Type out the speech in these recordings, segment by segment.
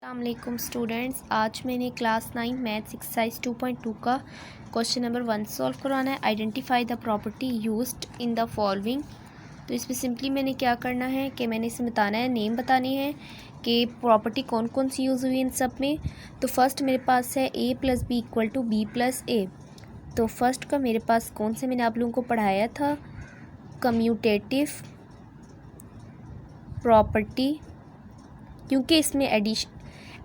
अस्सलामुअलैकुम स्टूडेंट्स, आज मैंने क्लास 9 मैथ्स एक्सरसाइज 2.2 का क्वेश्चन नंबर 1 सॉल्व करवाना है। Identify the property used in the following. तो इसमें सिंपली मैंने क्या करना है कि मैंने इसमें बताना है, नेम बतानी है कि प्रॉपर्टी कौन कौन सी यूज़ हुई इन सब में। तो फर्स्ट मेरे पास है a + b = b + a। तो फर्स्ट का मेरे पास कौन से मैंने आप लोगों को पढ़ाया था, कम्यूटेटिव प्रॉपर्टी, क्योंकि इसमें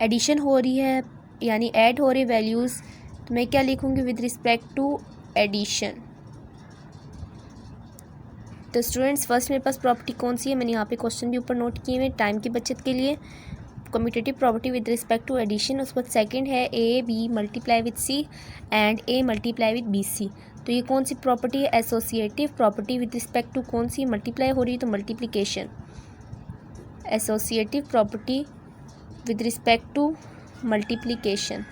एडिशन हो रही है यानी ऐड हो रही वैल्यूज़। तो मैं क्या लिखूँगी, विद रिस्पेक्ट टू एडिशन। तो स्टूडेंट्स फर्स्ट मेरे पास प्रॉपर्टी कौन सी है, मैंने यहाँ पे क्वेश्चन भी ऊपर नोट किए हुए टाइम की बचत के लिए। Commutative property with respect to addition. उसके बाद सेकंड है a b multiply with c and a multiply with bc। तो ये कौन सी प्रॉपर्टी है, associative property with respect to कौन सी मल्टीप्लाई हो रही है, तो multiplication. Associative property with respect to multiplication.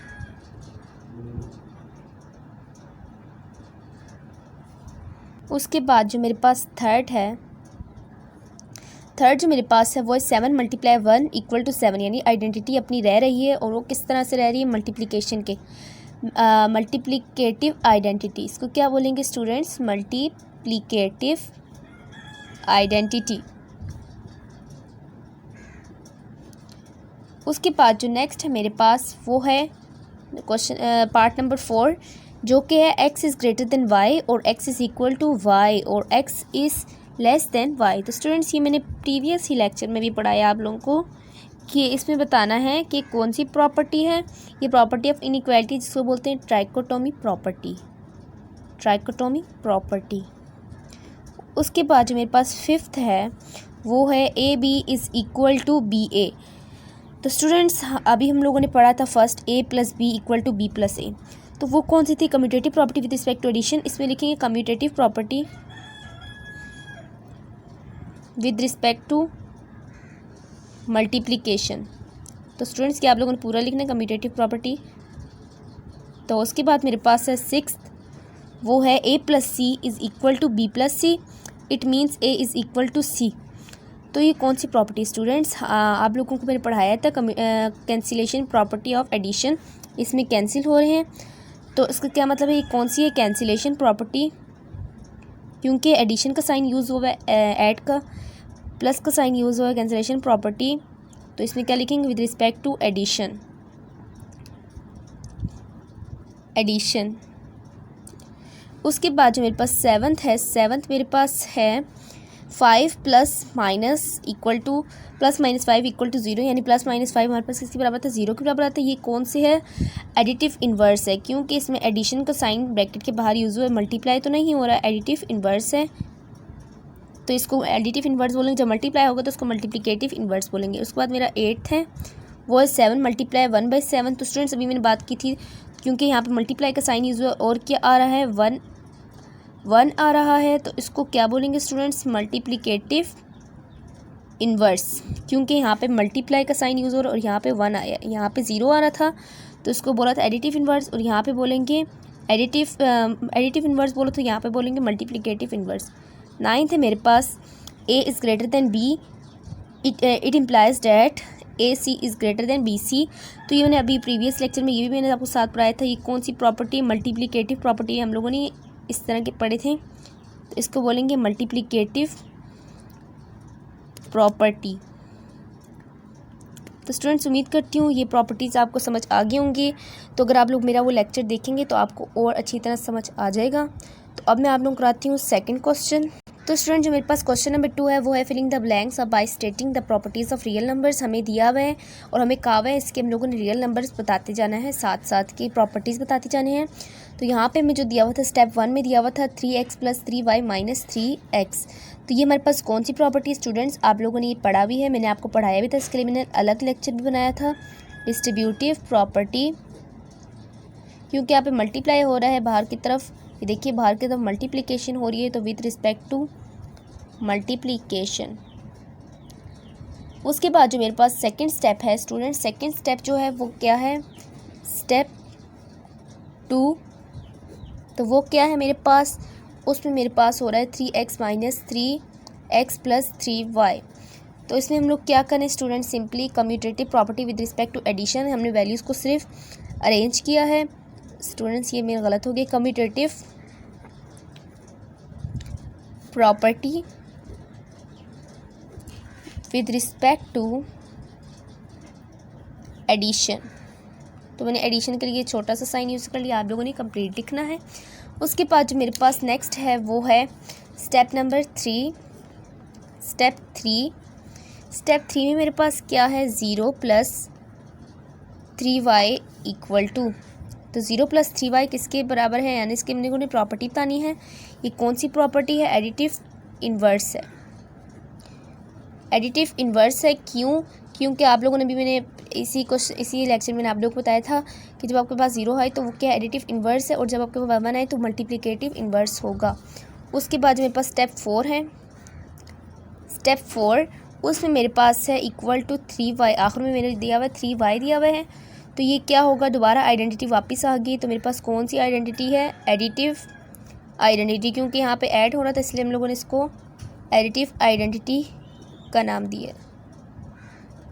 उसके बाद जो मेरे पास थर्ड जो मेरे पास है वो है 7 × 1 = 7, यानी आइडेंटिटी अपनी रह रही है। और वो किस तरह से रह रही है, मल्टीप्लिकेशन के, मल्टीप्लिकेटिव आइडेंटिटी। इसको क्या बोलेंगे स्टूडेंट्स, मल्टीप्लिकेटिव आइडेंटिटी। उसके बाद जो नेक्स्ट है मेरे पास वो है क्वेश्चन पार्ट नंबर 4, जो कि है x is greater than y और x is equal to y और x is less than y। तो स्टूडेंट्स ये मैंने प्रीवियस ही लेक्चर में भी पढ़ाया आप लोगों को कि इसमें बताना है कि कौन सी प्रॉपर्टी है। ये प्रॉपर्टी ऑफ इनइक्वालिटी, जिसको बोलते हैं ट्राइकोटोमी प्रॉपर्टी। उसके बाद जो मेरे पास फिफ्थ है वो है ab is equal to ba। तो स्टूडेंट्स अभी हम लोगों ने पढ़ा था first a + b = b + a। तो वो कौन सी थी, commutative property with respect to addition. इसमें लिखेंगे commutative property with respect to multiplication. तो स्टूडेंट्स क्या आप लोगों ने पूरा लिखना है, कम्यूटेटिव प्रॉपर्टी। तो उसके बाद मेरे पास है सिक्स्थ, वो है a + c = b + c। It means a is equal to c। तो ये कौन सी प्रॉपर्टी स्टूडेंट्स, आप लोगों को मैंने पढ़ाया था कैंसिलेशन प्रॉपर्टी ऑफ एडिशन। इसमें कैंसिल हो रहे हैं, तो इसका क्या मतलब है, ये कौन सी है, कैंसिलेशन प्रॉपर्टी, क्योंकि एडिशन का साइन यूज़ हुआ है, ऐड का प्लस का साइन यूज़ हुआ है, कैंसिलेशन प्रॉपर्टी। तो इसमें क्या लिखेंगे, विद रिस्पेक्ट टू एडिशन। उसके बाद जो मेरे पास सेवन्थ मेरे पास है 5 ± +-5 = 0, यानी +-5 हमारे पास किसके बराबर था, 0 के बराबर आता है। ये कौन से है, एडिटिव इन्वर्स है, क्योंकि इसमें एडिशन का साइन ब्रैकेट के बाहर यूज़ हुआ है, मल्टीप्लाई तो नहीं हो रहा है, एडिटिव इन्वर्स है। तो इसको एडिटिव इन्वर्स बोलेंगे, जब मल्टीप्लाई होगा तो उसको मल्टीप्लिकेटिव इन्वर्स बोलेंगे। उसके बाद मेरा 8th है वो है 7 × 1/7। तो स्टूडेंट्स अभी मैंने बात की थी, क्योंकि यहाँ पे मल्टीप्लाई का साइन यूज़ हुआ है और क्या आ रहा है, 1 आ रहा है। तो इसको क्या बोलेंगे स्टूडेंट्स, मल्टीप्लिकेटिव इन्वर्स, क्योंकि यहाँ पे मल्टीप्लाई का साइन यूज़ हो रहा है और यहाँ पे 1 आया, यहाँ पे 0 आ रहा था तो इसको बोला था एडिटिव इन्वर्स। और यहाँ पे बोलेंगे एडिटिव इन्वर्स बोलो तो यहाँ पे बोलेंगे मल्टीप्लिकेटिव इन्वर्स। 9th है मेरे पास a is greater then b, it implies that ac is greater then bc। तो ये मैंने अभी प्रीवियस लेक्चर में ये भी मैंने आपको साथ पढ़ाया था। ये कौन सी प्रॉपर्टी, मल्टीप्लिकेटिव प्रॉपर्टी, हम लोगों ने इस तरह के पढ़े थे। तो इसको बोलेंगे मल्टीप्लिकेटिव प्रॉपर्टी। तो स्टूडेंट्स उम्मीद करती हूँ ये प्रॉपर्टीज़ आपको समझ आ गई होंगी। तो अगर आप लोग मेरा वो लेक्चर देखेंगे तो आपको और अच्छी तरह समझ आ जाएगा। तो अब मैं आप लोगों को कराती हूँ सेकंड क्वेश्चन। तो स्टूडेंट जो मेरे पास क्वेश्चन नंबर 2 है वो है फिलिंग द ब्लैंक्स अब by stating the properties of real numbers. हमें दिया हुआ है और हमें कहा हुआ है इसके हम लोगों ने रियल नंबर्स बताते जाना है, साथ साथ की प्रॉपर्टीज़ बताते जाने हैं। तो यहाँ पे मैं जो दिया हुआ था स्टेप 1 में दिया हुआ था 3x + 3y - 3x। तो ये हमारे पास कौन सी प्रॉपर्टी स्टूडेंट्स, आप लोगों ने ये पढ़ा भी है, मैंने आपको पढ़ाया भी था, इसके लिए मैंने अलग लेक्चर भी बनाया था। डिस्ट्रीब्यूटिव प्रॉपर्टी, क्योंकि यहाँ पे मल्टीप्लाई हो रहा है बाहर की तरफ, ये देखिए बाहर की तरफ मल्टीप्लिकेशन हो रही है, तो विद रिस्पेक्ट टू मल्टीप्लिकेशन। उसके बाद जो मेरे पास सेकंड स्टेप है स्टूडेंट, सेकंड स्टेप जो है वो क्या है, स्टेप 2। तो वो क्या है मेरे पास, उसमें मेरे पास हो रहा है 3x - 3x + 3y। तो इसमें हम लोग क्या करें student, simply commutative property with respect to addition, हमने वैल्यूज़ को सिर्फ अरेंज किया है। स्टूडेंट्स ये मेरा गलत हो गया, commutative property with respect to addition, तो मैंने एडिशन के लिए छोटा सा साइन यूज़ कर लिया, आप लोगों ने कंप्लीट लिखना है। उसके बाद जो मेरे पास नेक्स्ट है वो है स्टेप नंबर 3। स्टेप थ्री में मेरे पास क्या है, 0 + 3y = तो 0 + 3y किसके बराबर है, यानी इसके मेरे को प्रॉपर्टी बतानी है। ये कौन सी प्रॉपर्टी है, एडिटिव इन्वर्स है। एडिटिव इन्वर्स है क्योंकि आप लोगों ने भी, मैंने इसी लेक्चर में आप लोगों को बताया था कि जब आपके पास 0 है तो वो क्या है, एडिटिव इन्वर्स है, और जब आपके पास 1 है तो मल्टीप्लिकेटिव इन्वर्स होगा। उसके बाद मेरे पास स्टेप 4 है। स्टेप 4 उसमें मेरे पास है = 3y, आखिर में मैंने दिया हुआ है 3y दिया हुआ है। तो ये क्या होगा, दोबारा आइडेंटिटी वापस आ गई। तो मेरे पास कौन सी आइडेंटिटी है, एडिटिव आइडेंटिटी, क्योंकि यहाँ पे ऐड हो रहा था इसलिए हम लोगों ने इसको एडिटिव आइडेंटिटी का नाम दिया।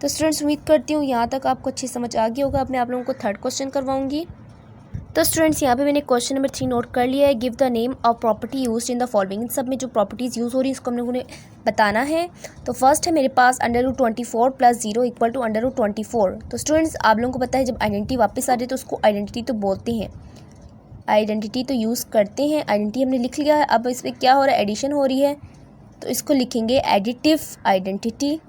तो स्टूडेंट्स उम्मीद करती हूँ यहाँ तक आपको अच्छी समझ आ गई होगा। अब मैं आप लोगों को थर्ड क्वेश्चन करवाऊँगी। तो स्टूडेंट्स यहाँ पे मैंने क्वेश्चन नंबर 3 नोट कर लिया है। Give the name of property used in the following, इन सब में जो प्रॉपर्टीज़ यूज़ हो रही है इसको हम लोगों ने बताना है। तो फर्स्ट है मेरे पास √24 + 0 = √24। तो स्टूडेंट्स आप लोगों को पता है जब आइडेंटिटी वापस आ जाए तो उसको आइडेंटिटी तो बोलते हैं, आइडेंटिटी तो यूज़ करते हैं। आइडेंटिटी हमने लिख लिया है, अब इस पर क्या हो रहा है, एडिशन हो रही है, तो इसको लिखेंगे एडिटिव आइडेंटिटी।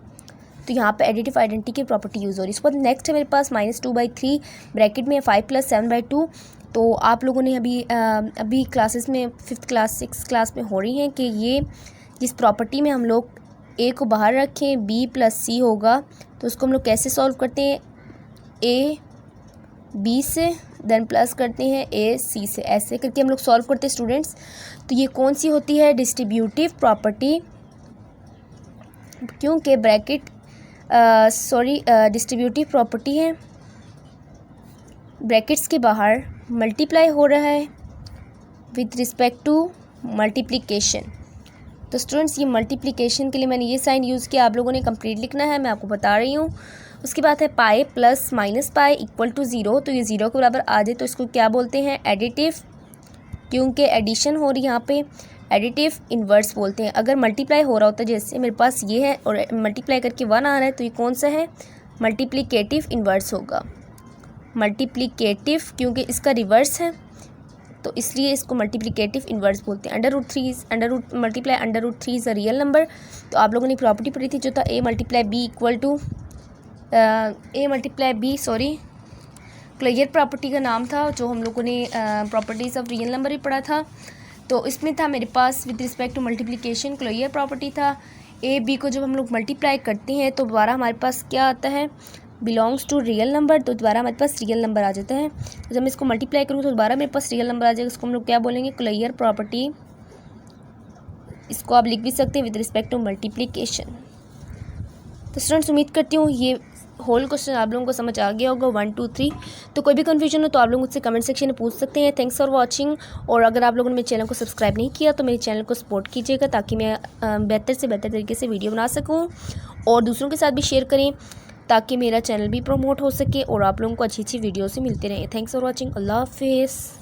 तो यहाँ पे एडिटिव आइडेंटिटी की प्रॉपर्टी यूज़ हो रही है। इसके बाद नेक्स्ट है मेरे पास -2/3 ब्रैकेट में 5 + 7/2। तो आप लोगों ने अभी क्लासेस में 5th क्लास 6th क्लास में हो रही हैं कि ये जिस प्रॉपर्टी में हम लोग a को बाहर रखें b + c होगा, तो उसको हम लोग कैसे सॉल्व करते हैं, a b से देन प्लस करते हैं a c से, ऐसे करके हम लोग सॉल्व करते हैं स्टूडेंट्स। तो ये कौन सी होती है, डिस्ट्रीब्यूटिव प्रॉपर्टी, क्योंकि डिस्ट्रीब्यूटिव प्रॉपर्टी है, ब्रैकेट्स के बाहर मल्टीप्लाई हो रहा है विद रिस्पेक्ट टू मल्टीप्लिकेशन। तो स्टूडेंट्स ये मल्टीप्लिकेशन के लिए मैंने ये साइन यूज़ किया, आप लोगों ने कंप्लीट लिखना है, मैं आपको बता रही हूँ। उसके बाद है पाई + -पाई = 0। तो ये 0 के बराबर आ जाए तो इसको क्या बोलते हैं, एडिटिव, क्योंकि एडिशन हो रही है यहाँ पे, एडिटिव इन्वर्स बोलते हैं। अगर मल्टीप्लाई हो रहा होता है, जैसे मेरे पास ये है और मल्टीप्लाई करके 1 आ रहा है, तो ये कौन सा है, मल्टीप्लिकेटिव इन्वर्स होगा। मल्टीप्लिकेटिव क्योंकि इसका रिवर्स है तो इसलिए इसको मल्टीप्लिकेटिव इन्वर्स बोलते हैं। √3 इज़ अ रियल नंबर। तो आप लोगों ने प्रॉपर्टी पढ़ी थी जो था a × b क्लियर प्रॉपर्टी का नाम था, जो हम लोगों ने प्रॉपर्टीज़ ऑफ रियल नंबर ही पढ़ा था। तो इसमें था मेरे पास with respect to multiplication clear property था। a b को जब हम लोग मल्टीप्लाई करते हैं तो दोबारा हमारे पास क्या आता है, बिलोंग्स टू रियल नंबर, तो दोबारा हमारे पास रियल नंबर आ जाता है। तो जब मैं इसको मल्टीप्लाई करूँ तो दोबारा मेरे पास रियल नंबर आ जाएगा, इसको हम लोग क्या बोलेंगे, क्लियर प्रॉपर्टी। इसको आप लिख भी सकते हैं विद रिस्पेक्ट टू मल्टीप्लिकेशन। तो स्टूडेंट्स उम्मीद करती हूँ ये होल क्वेश्चन आप लोगों को समझ आ गया होगा 1 2 3। तो कोई भी कन्फ्यूजन हो तो आप लोग मुझसे कमेंट सेक्शन में पूछ सकते हैं। Thanks for watching. और अगर आप लोगों ने मेरे चैनल को सब्सक्राइब नहीं किया तो मेरे चैनल को सपोर्ट कीजिएगा, ताकि मैं बेहतर से बेहतर तरीके से वीडियो बना सकूँ, और दूसरों के साथ भी शेयर करें ताकि मेरा चैनल भी प्रमोट हो सके और आप लोगों को अच्छी अच्छी वीडियो से मिलते रहें। Thanks for watching. अल्लाह हाफिज़।